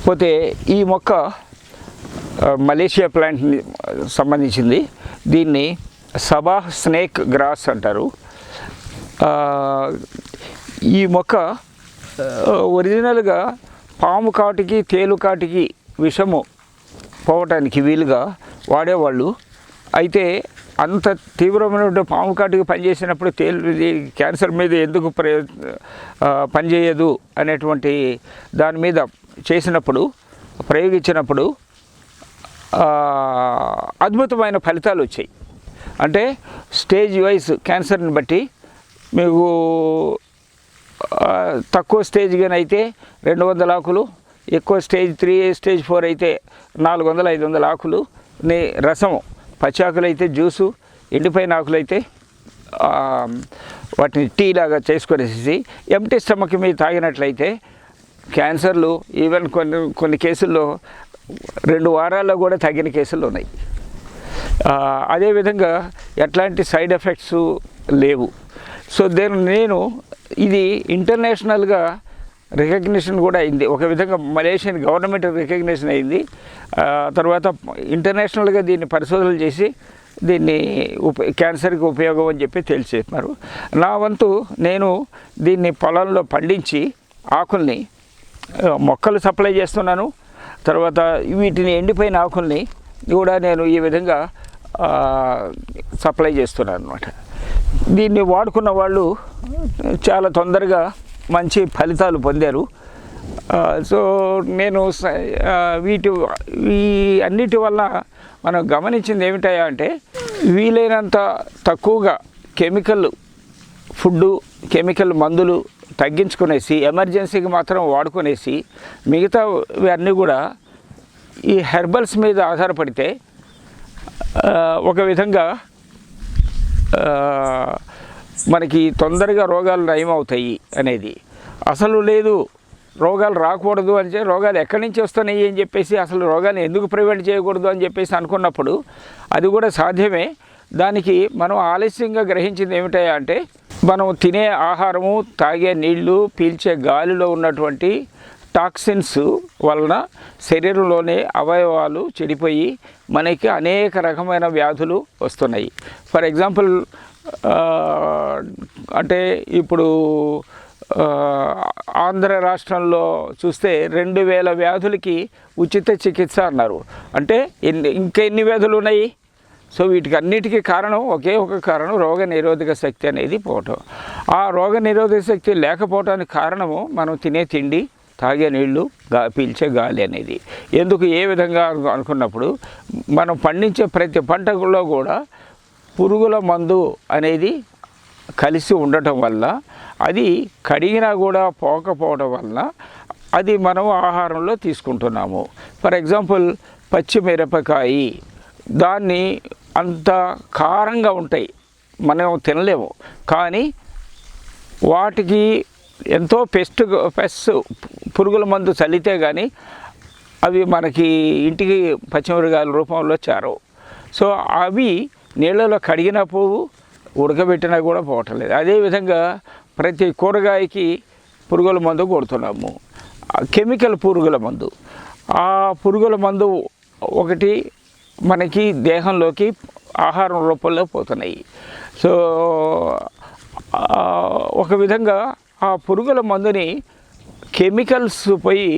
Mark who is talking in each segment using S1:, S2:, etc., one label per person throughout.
S1: పోతే ఈ మొక్క మలేషియా ప్లాంట్ సంబంధించింది. దీన్ని సబాహ్ స్నేక్ గ్రాస్ అంటారు. ఈ మొక్క ఒరిజినల్గా పాము కాటికి తేలు కాటికి విషము పోవటానికి వీలుగా వాడేవాళ్ళు. అయితే అంత తీవ్రమైన పాము కాటికి పనిచేసినప్పుడు క్యాన్సర్ మీద ఎందుకు పనిచేయదు అనేటువంటి దాని మీద చేసినప్పుడు ప్రయోగించినప్పుడు అద్భుతమైన ఫలితాలు వచ్చాయి. అంటే స్టేజ్ వైజ్ క్యాన్సర్ని బట్టి మీకు తక్కువ స్టేజ్గానైతే 200 ఆకులు, ఎక్కువ స్టేజ్ 3 స్టేజ్ 4 అయితే 400-500 ఆకులు రసము, పచ్చాకులు అయితే జ్యూసు, ఎండిపోయిన ఆకులు అయితే వాటిని టీ లాగా చేసుకొనేసి ఎంటీ స్టమక్ మీద తాగినట్లయితే క్యాన్సర్లు ఈవెన్ కొన్ని కేసుల్లో 2 వారాల్లో కూడా తగ్గిన కేసులు ఉన్నాయి. అదేవిధంగా ఎట్లాంటి సైడ్ ఎఫెక్ట్స్ లేవు. సో నేను ఇది ఇంటర్నేషనల్గా రికగ్నిషన్ కూడా అయింది. ఒక విధంగా మలేషియన్ గవర్నమెంట్ రికగ్నిషన్ అయింది. తర్వాత ఇంటర్నేషనల్గా దీన్ని పరిశోధనలు చేసి దీన్ని క్యాన్సర్కి ఉపయోగం అని చెప్పి తెలిసేస్తున్నారు. నా వంతు నేను దీన్ని పొలంలో పండించి ఆకుల్ని మొక్కలు సప్లై చేస్తున్నాను. తర్వాత వీటిని ఎండిపోయిన ఆకుల్ని కూడా నేను ఈ విధంగా సప్లై చేస్తున్నాను అన్నమాట. దీన్ని వాడుకున్న వాళ్ళు చాలా తొందరగా మంచి ఫలితాలు పొందారు. సో నేను ఈ అన్నిటి వల్ల మనం గమనించింది ఏమిటయా అంటే వీలైనంత తక్కువగా కెమికల్ ఫుడ్డు, కెమికల్ మందులు తగ్గించుకునేసి ఎమర్జెన్సీకి మాత్రం వాడుకునేసి మిగతావి అన్నీ కూడా ఈ హెర్బల్స్ మీద ఆధారపడితే ఒక విధంగా మనకి తొందరగా రోగాలు నయమవుతాయి అనేది అసలు లేదు. రోగాలు రాకూడదు అంటే రోగాలు ఎక్కడి నుంచి వస్తున్నాయి అని చెప్పేసి అసలు రోగాన్ని ఎందుకు ప్రివెంట్ చేయకూడదు అని చెప్పేసి అనుకున్నప్పుడు అది కూడా సాధ్యమే. దానికి మనం ఆలస్యంగా గ్రహించింది ఏమిటా అంటే మనం తినే ఆహారము, తాగే నీళ్లు, పీల్చే గాలిలో ఉన్నటువంటి టాక్సిన్స్ వలన శరీరంలోనే అవయవాలు చెడిపోయి మనకి అనేక రకమైన వ్యాధులు వస్తున్నాయి. ఫర్ ఎగ్జాంపుల్ అంటే ఇప్పుడు ఆంధ్ర రాష్ట్రంలో చూస్తే 2000 వ్యాధులకి ఉచిత చికిత్స అన్నారు. అంటే ఇంకా ఎన్ని వ్యాధులు ఉన్నాయి? సో వీటికి అన్నిటికీ కారణం ఒకే ఒక కారణం, రోగ నిరోధక శక్తి అనేది పోవటం. ఆ రోగ నిరోధక శక్తి లేకపోవటానికి కారణము మనం తినే తిండి, తాగే నీళ్లు, పీల్చే గాలి అనేది. ఎందుకు ఏ విధంగా అనుకున్నప్పుడు మనం పండించే ప్రతి పంటలో కూడా పురుగుల మందు అనేది కలిసి ఉండటం వల్ల అది కడిగినా కూడా పోకపోవడం వల్ల అది మనం ఆహారంలో తీసుకుంటున్నాము. ఫర్ ఎగ్జాంపుల్ పచ్చిమిరపకాయ, దాన్ని అంత కారంగా ఉంటాయి, మనం తినలేము. కానీ వాటికి ఎంతో పెస్ట్ పురుగుల మందు చల్లితే కానీ అవి మనకి ఇంటికి పచ్చిమిరపకాయల రూపంలో చేరవు. సో అవి నీళ్ళలో కడిగిన పువ్వు, ఉడకబెట్టినా కూడా పోవటం లేదు. అదేవిధంగా ప్రతి కూరగాయకి పురుగుల మందు కొడుతున్నాము, కెమికల్ పురుగుల మందు. ఆ పురుగుల మందు ఒకటి మనకి దేహంలోకి ఆహారం రూపంలో పోతున్నాయి. సో ఒక విధంగా ఆ పురుగుల మందుని కెమికల్స్ పోయి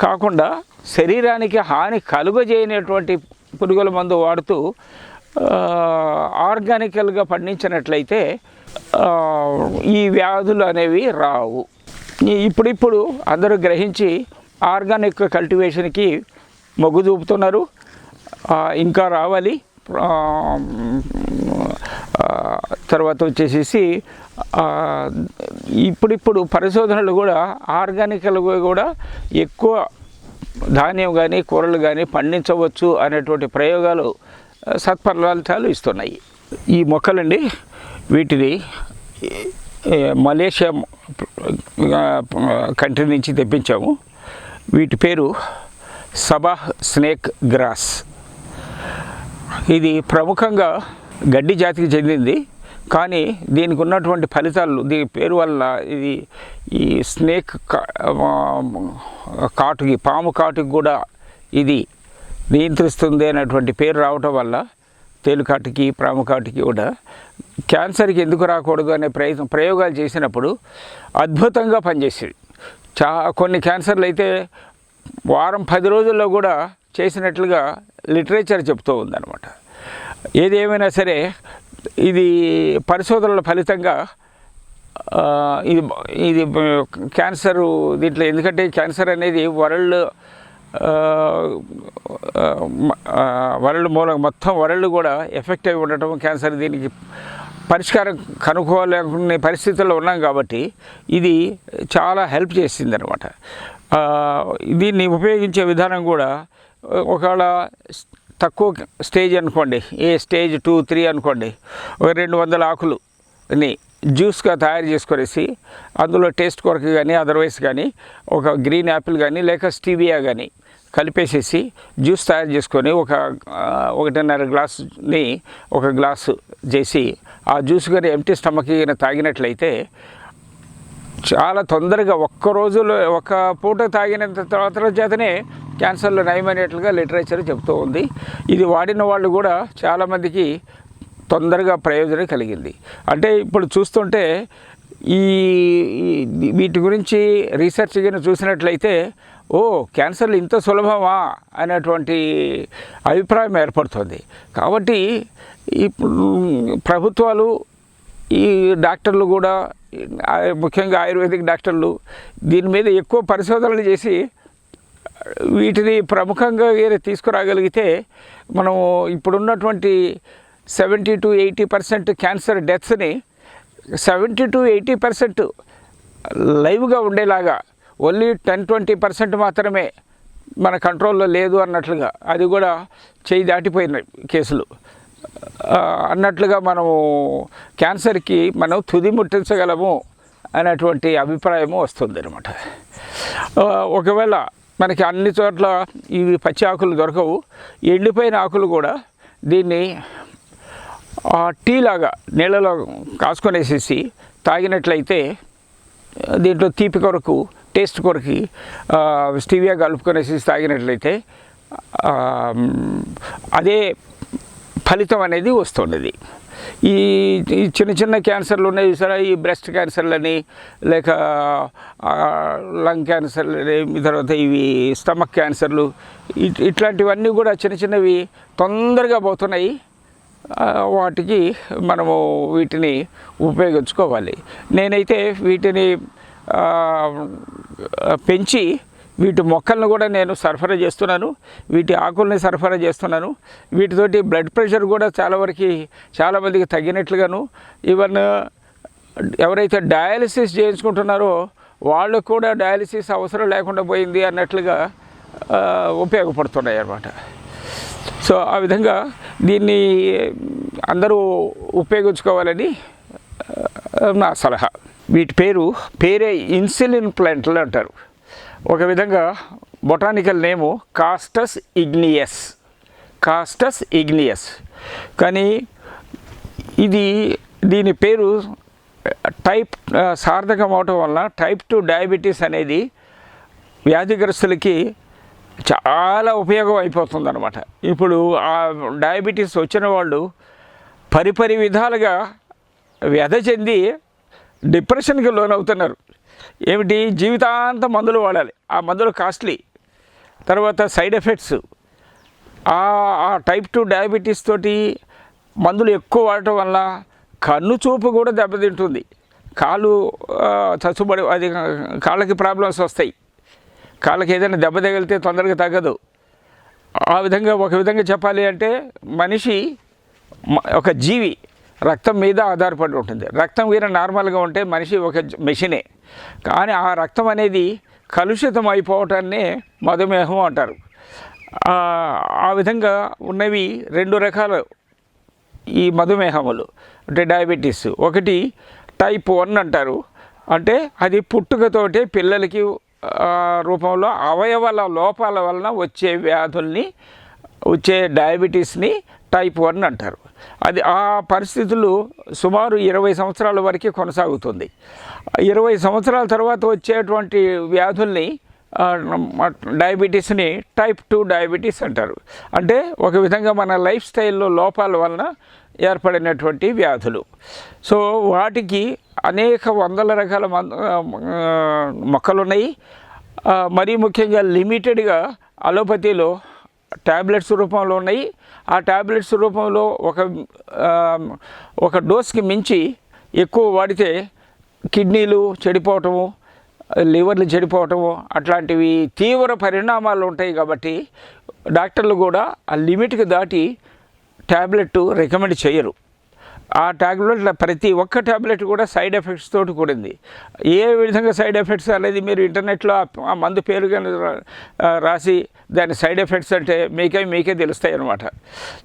S1: కాకుండా శరీరానికి హాని కలుగజేయనటువంటి పురుగుల మందు వాడుతూ ఆర్గానికల్గా పండించినట్లయితే ఈ వ్యాధులు అనేవి రావు. ఇప్పుడు అందరూ గ్రహించి ఆర్గానిక్ కల్టివేషన్కి మొగ్గు చూపుతున్నారు. ఇంకా రావాలి. తర్వాత వచ్చేసి ఇప్పుడు పరిశోధనలు కూడా ఆర్గానికల్గా కూడా ఎక్కువ ధాన్యం కానీ కూరలు కానీ పండించవచ్చు అనేటువంటి ప్రయోగాలు సత్ఫలితాలు ఇస్తున్నాయి. ఈ మొక్కలండి, వీటిని మలేషియా కంట్రీ నుంచి తెప్పించాము. వీటి పేరు సబాహ్ స్నేక్ గ్రాస్. ఇది ప్రముఖంగా గడ్డి జాతికి చెందింది. కానీ దీనికి ఉన్నటువంటి ఫలితాలు దీని పేరు వల్ల ఇది ఈ స్నేక్ కాటుకి పాము కాటుకి కూడా ఇది నియంత్రిస్తుంది అనేటువంటి పేరు రావటం వల్ల తేలుకాటికి పాము కాటికి కూడా క్యాన్సర్కి ఎందుకు రాకూడదు అనే ప్రయోగాలు చేసినప్పుడు అద్భుతంగా పనిచేసేది. కొన్ని క్యాన్సర్లు అయితే వారం 10 రోజుల్లో కూడా చేసినట్లుగా లిటరేచర్ చెప్తూ ఉందన్నమాట. ఏది ఏమైనా సరే ఇది పరిశోధనల ఫలితంగా ఇది క్యాన్సరు దీంట్లో, ఎందుకంటే క్యాన్సర్ అనేది వరల్డ్ మూలంగా మొత్తం వరల్డ్ కూడా ఎఫెక్ట్ అయి ఉండటం, క్యాన్సర్ దీనికి పరిష్కారం కనుక్కోలేకునే పరిస్థితుల్లో ఉన్నాం కాబట్టి ఇది చాలా హెల్ప్ చేసింది అనమాట. దీన్ని ఉపయోగించే విధానం కూడా ఒకవేళ తక్కువ స్టేజ్ అనుకోండి, ఏ స్టేజ్ 2, 3 అనుకోండి, ఒక 200 ఆకులని జ్యూస్గా తయారు చేసుకొనేసి అందులో టేస్ట్ కొరకు కానీ అదర్వైజ్ కానీ ఒక గ్రీన్ యాపిల్ కానీ లేక స్టీవియా కానీ కలిపేసేసి జ్యూస్ తయారు చేసుకొని 1.5 గ్లాసుని 1 గ్లాసు చేసి ఆ జ్యూస్ కానీ ఎంటీ స్టమక్కి తాగినట్లయితే చాలా తొందరగా ఒక పూట తాగినంత తర్వాత చేతనే క్యాన్సర్లో నయమైనట్లుగా లిటరేచర్ చెప్తూ ఉంది. ఇది వాడిన వాళ్ళు కూడా చాలామందికి తొందరగా ప్రయోజనం కలిగింది. అంటే ఇప్పుడు చూస్తుంటే వీటి గురించి రీసెర్చ్ కింద చూసినట్లయితే క్యాన్సర్లు ఇంత సులభమా అనేటువంటి అభిప్రాయం ఏర్పడుతుంది. కాబట్టి ఇప్పుడు ప్రభుత్వాలు, ఈ డాక్టర్లు కూడా, ముఖ్యంగా ఆయుర్వేదిక్ డాక్టర్లు దీని మీద ఎక్కువ పరిశోధనలు చేసి వీటిని ప్రముఖంగా తీసుకురాగలిగితే మనము ఇప్పుడున్నటువంటి 70 to 80% క్యాన్సర్ డెత్స్ని 70 to 80% లైవ్గా ఉండేలాగా, ఓన్లీ 10-20% మాత్రమే మన కంట్రోల్లో లేదు అన్నట్లుగా, అది కూడా చేయి దాటిపోయిన కేసులు అన్నట్లుగా మనము క్యాన్సర్కి మనం తుది ముట్టించగలము అనేటువంటి అభిప్రాయము వస్తుంది అనమాట. ఒకవేళ మనకి అన్ని చోట్ల ఇవి పచ్చి ఆకులు దొరకవు, ఎండిపోయిన ఆకులు కూడా దీన్ని టీ లాగా నీళ్ళలో కాసుకొనేసేసి తాగినట్లయితే దీంట్లో తీపి కొరకు, టేస్ట్ కొరకు స్టీవియా కలుపుకొనేసి తాగినట్లయితే అదే ఫలితం అనేది వస్తున్నది. ఈ చిన్న చిన్న క్యాన్సర్లు ఉన్నాయి సరే, ఈ బ్రెస్ట్ క్యాన్సర్లని లేక లంగ్ క్యాన్సర్లని, తర్వాత ఇవి స్టమక్ క్యాన్సర్లు, ఇట్లాంటివన్నీ కూడా చిన్న చిన్నవి తొందరగా పోతున్నాయి. వాటికి మనము వీటిని ఉపయోగించుకోవాలి. నేనైతే వీటిని పెంచి వీటి మొక్కలను కూడా నేను సరఫరా చేస్తున్నాను, వీటి ఆకుల్ని సరఫరా చేస్తున్నాను. వీటితోటి బ్లడ్ ప్రెషర్ కూడా చాలామందికి తగ్గినట్లుగాను, ఈవెన్ ఎవరైతే డయాలిసిస్ చేయించుకుంటున్నారో వాళ్ళకు కూడా డయాలిసిస్ అవసరం లేకుండా పోయింది అన్నట్లుగా ఉపయోగపడుతున్నాయి అన్నమాట. సో ఆ విధంగా దీన్ని అందరూ ఉపయోగించుకోవాలని నా సలహా. వీటి పేరే ఇన్సులిన్ ప్లాంట్లు అంటారు. ఒక విధంగా బొటానికల్ నేము కాస్టస్ ఇగ్నియస్. కానీ దీని పేరు సార్థకం అవటం వలన టైప్ 2 డయాబెటీస్ అనేది వ్యాధిగ్రస్తులకి చాలా ఉపయోగం అయిపోతుంది అన్నమాట. ఇప్పుడు ఆ డయాబెటీస్ వచ్చిన వాళ్ళు పరిపరి విధాలుగా వ్యధ చెంది డిప్రెషన్కి లోనవుతున్నారు. ఏమిటి, జీవితాంతం మందులు వాడాలి, ఆ మందులు కాస్ట్లీ, తర్వాత సైడ్ ఎఫెక్ట్స్. ఆ టైప్ 2 డయాబెటీస్ తోటి మందులు ఎక్కువ వాడటం వల్ల కన్ను చూపు కూడా దెబ్బతింటుంది, కాళ్ళు చచ్చుబడి, అది కాళ్ళకి ప్రాబ్లమ్స్ వస్తాయి, కాళ్ళకి ఏదైనా దెబ్బ తగిలితే తొందరగా తగ్గదు. ఒక విధంగా చెప్పాలి అంటే మనిషి ఒక జీవి రక్తం మీద ఆధారపడి ఉంటుంది. రక్తం వీర నార్మల్గా ఉంటే మనిషి ఒక మెషినే. కానీ ఆ రక్తం అనేది కలుషితం అయిపోవటాన్నే మధుమేహం అంటారు. ఆ విధంగా ఉన్నవి 2 రకాలు ఈ మధుమేహములు, అంటే డయాబెటీస్. ఒకటి టైప్ 1 అంటారు, అంటే అది పుట్టుకతోటే పిల్లలకి రూపంలో అవయవాల లోపాల వలన వచ్చే డయాబెటీస్ని టైప్ 1 అంటారు. అది ఆ పరిస్థితులు సుమారు 20 సంవత్సరాల వరకు కొనసాగుతుంది. 20 సంవత్సరాల తర్వాత వచ్చేటువంటి వ్యాధుల్ని డయాబెటీస్ని టైప్ 2 డయాబెటీస్ అంటారు. అంటే ఒక విధంగా మన లైఫ్ స్టైల్లో లోపాల వలన ఏర్పడినటువంటి వ్యాధులు. సో వాటికి అనేక వందల రకాల మొక్కలు ఉన్నాయి. మరీ ముఖ్యంగా లిమిటెడ్గా అలోపతిలో ట్యాబ్లెట్స్ రూపంలో ఉన్నాయి. ఆ ట్యాబ్లెట్స్ రూపంలో ఒక డోస్కి మించి ఎక్కువ వాడితే కిడ్నీలు చెడిపోవటము, లివర్లు చెడిపోవటము అట్లాంటివి తీవ్ర పరిణామాలు ఉంటాయి. కాబట్టి డాక్టర్లు కూడా ఆ లిమిట్కి దాటి ట్యాబ్లెట్ రికమెండ్ చేయరు. ఆ ట్యాబ్లెట్ల ప్రతి ఒక్క ట్యాబ్లెట్ కూడా సైడ్ ఎఫెక్ట్స్ తోటి కూడింది. ఏ విధంగా సైడ్ ఎఫెక్ట్స్ అనేది మీరు ఇంటర్నెట్లో ఆ మందు పేరు కానీ రాసి దాని సైడ్ ఎఫెక్ట్స్ అంటే మీకే తెలుస్తాయి అన్నమాట.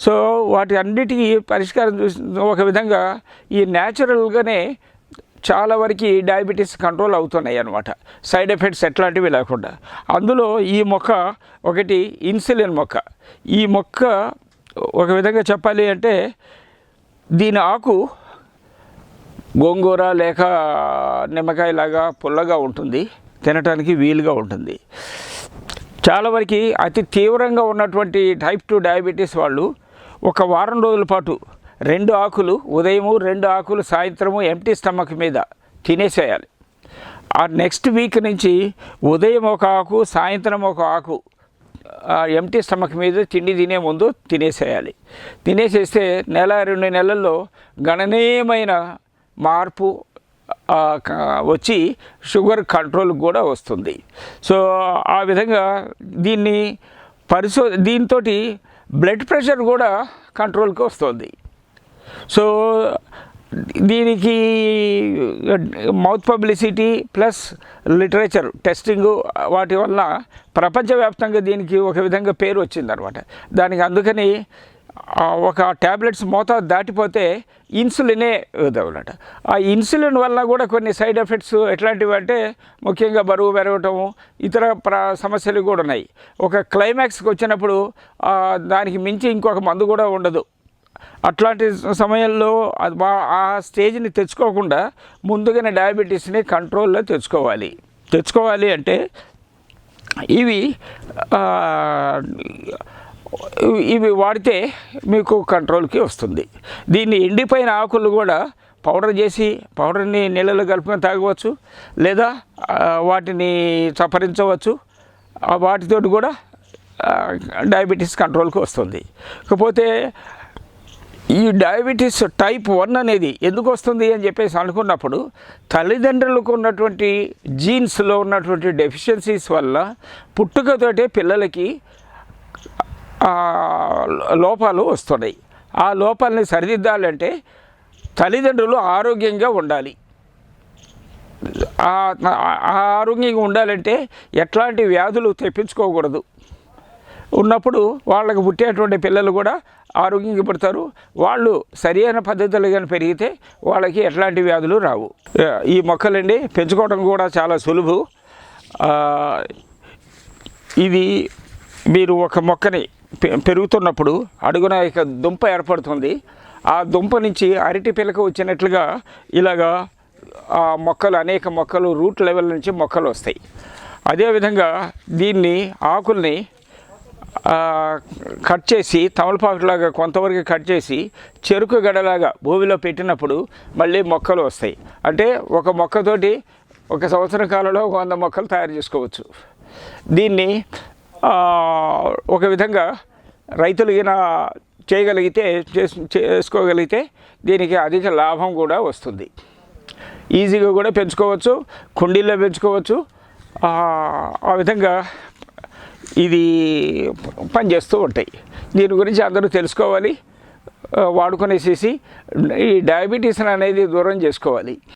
S1: సో వాటి అన్నిటికీ పరిష్కారం చూసి ఒక విధంగా ఈ న్యాచురల్గానే చాలా వరకు డయాబెటీస్ కంట్రోల్ అవుతున్నాయి అన్నమాట, సైడ్ ఎఫెక్ట్స్ ఎట్లాంటివి లేకుండా. అందులో ఈ మొక్క ఒకటి ఇన్సులిన్ మొక్క. ఈ మొక్క ఒక విధంగా చెప్పాలి అంటే దీని ఆకు గోంగూర లేక నిమ్మకాయలాగా పుల్లగా ఉంటుంది, తినటానికి వీలుగా ఉంటుంది. చాలా వరకు అతి తీవ్రంగా ఉన్నటువంటి టైప్ 2 డయాబెటీస్ వాళ్ళు ఒక వారం రోజుల పాటు 2 ఆకులు ఉదయము 2 ఆకులు సాయంత్రము ఎంప్టీ స్టమక్ మీద తినేసేయాలి. ఆ నెక్స్ట్ వీక్ నుంచి ఉదయం ఒక ఆకు సాయంత్రం ఒక ఆకు ఎంప్టీ స్టమక్ మీద తిండి తినే ముందు తినేసేయాలి. తినేసేస్తే 1-2 నెలల్లో గణనీయమైన మార్పు వచ్చి షుగర్ కంట్రోల్ కూడా వస్తుంది. సో ఆ విధంగా దీంతో బ్లడ్ ప్రెషర్ కూడా కంట్రోల్కి వస్తుంది. సో దీనికి mouth publicity plus literature testing వాటి వల్ల ప్రపంచవ్యాప్తంగా దీనికి ఒక విధంగా పేరు వచ్చిందనమాట. దానికి అందుకని ఒక ట్యాబ్లెట్స్ మోతాదు దాటిపోతే ఇన్సులినే ఇదన్నమాట. ఆ ఇన్సులిన్ వల్ల కూడా కొన్ని సైడ్ ఎఫెక్ట్స్ ఎట్లాంటివి అంటే ముఖ్యంగా బరువు పెరగటము, ఇతర సమస్యలు కూడా ఉన్నాయి. ఒక క్లైమాక్స్కి వచ్చినప్పుడు దానికి మించి ఇంకొక మందు కూడా ఉండదు. అట్లాంటి సమయంలో ఆ స్టేజ్ని తెచ్చుకోకుండా ముందుగానే డయాబెటీస్ని కంట్రోల్లో తెచ్చుకోవాలి అంటే ఇవి వాడితే మీకు కంట్రోల్కి వస్తుంది. దీన్ని ఎండిపోయిన ఆకులు కూడా పౌడర్ని నీళ్ళలో కలుపుకొని తాగవచ్చు, లేదా వాటిని చప్పరించవచ్చు. వాటితోటి కూడా డయాబెటీస్ కంట్రోల్కి వస్తుంది. కాకపోతే ఈ డయాబెటీస్ టైప్ 1 అనేది ఎందుకు వస్తుంది అని చెప్పేసి అనుకున్నప్పుడు తల్లిదండ్రులకు ఉన్నటువంటి జీన్స్లో ఉన్నటువంటి డెఫిషియన్సీస్ వల్ల పుట్టుకతోటే పిల్లలకి లోపాలు వస్తున్నాయి. ఆ లోపాలని సరిదిద్దాలంటే తల్లిదండ్రులు ఆరోగ్యంగా ఉండాలి. ఆరోగ్యంగా ఉండాలంటే ఎట్లాంటి వ్యాధులు తెప్పించుకోకూడదు. ఉన్నప్పుడు వాళ్ళకు పుట్టేటువంటి పిల్లలు కూడా ఆరోగ్యంగా పుడతారు. వాళ్ళు సరైన పద్ధతులు కానీ పెరిగితే వాళ్ళకి ఎట్లాంటి వ్యాధులు రావు. ఈ మొక్కలండి పెంచుకోవడం కూడా చాలా సులువు. ఇది మీరు ఒక మొక్కని పెరుగుతున్నప్పుడు అడుగున ఇక దుంప ఏర్పడుతుంది. ఆ దుంప నుంచి అరటి పిలక వచ్చినట్లుగా ఇలాగా అనేక మొక్కలు రూట్ లెవెల్ నుంచి మొక్కలు వస్తాయి. అదేవిధంగా దీన్ని ఆకుల్ని కట్ చేసి తమలపాకులాగా కొంతవరకు కట్ చేసి చెరుకు గడలాగా భూమిలో పెట్టినప్పుడు మళ్ళీ మొక్కలు వస్తాయి. అంటే ఒక మొక్కతోటి 1 సంవత్సరం కాలంలో 100 మొక్కలు తయారు చేసుకోవచ్చు. దీన్ని ఒక విధంగా రైతులు చేసుకోగలిగితే దీనికి అధిక లాభం కూడా వస్తుంది. ఈజీగా కూడా పెంచుకోవచ్చు, కుండీల్లో పెంచుకోవచ్చు. ఆ విధంగా ఇది పనిచేస్తూ ఉంటాయి. దీని గురించి అందరూ తెలుసుకోవాలి, వాడుకునేసేసి ఈ డయాబెటీస్ అనేది దూరం చేసుకోవాలి.